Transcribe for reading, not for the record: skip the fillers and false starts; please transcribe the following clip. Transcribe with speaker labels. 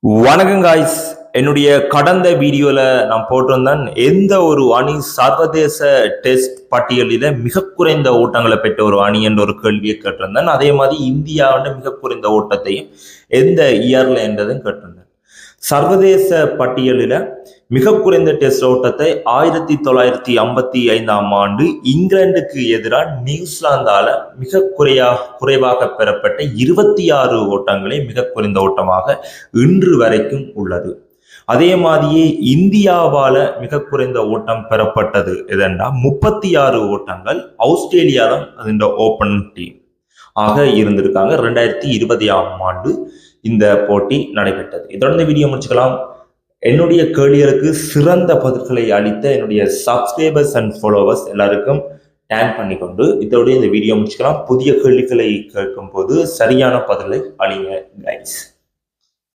Speaker 1: வணக்கம் காய்ஸ். என்னுடைய கடந்த வீடியோல நான் போட்டிருந்தேன் எந்த ஒரு அணி சர்வதேச டெஸ்ட் பட்டியலில மிக குறைந்த ஓட்டங்களை பெற்ற ஒரு அணி என்ற ஒரு கேள்வியை கேட்டிருந்தேன். அதே மாதிரி இந்தியாவோட மிக குறைந்த ஓட்டத்தையும் எந்த இயர்ல என்றதும் கேட்டிருந்தேன். சர்வதேச பட்டியலில மிக குறைந்த டெஸ்ட் ஓட்டத்தை 1955 இங்கிலாந்துக்கு எதிராக நியூசிலாந்தால மிக குறைவாக பெறப்பட்ட 26 ஓட்டங்களே மிக குறைந்த ஓட்டமாக இன்று வரைக்கும் உள்ளது. அதே மாதிரியே இந்தியாவால மிக குறைந்த ஓட்டம் பெறப்பட்டது எதென்றா 36 ஓட்டங்கள். ஆஸ்திரேலியா தான் அதோட ஓப்பன் டீம் ஆக இருந்திருக்காங்க. 2020 இந்த போட்டி நடைபெற்றது. இதோட இந்த வீடியோ முடிச்சுக்கலாம். என்னுடைய கேள்விகளுக்கு சிறந்த பதில்களை அளித்த என்னுடைய சப்ஸ்கிரைபர்ஸ் அண்ட் ஃபாலோவர்ஸ் எல்லாருக்கும் டேக் பண்ணிக்கொண்டு இதோட இந்த வீடியோ முடிச்சுக்கலாம். புதிய கேள்விகளை கேட்கும் போது சரியான பதிலை அளிங்க கைஸ்.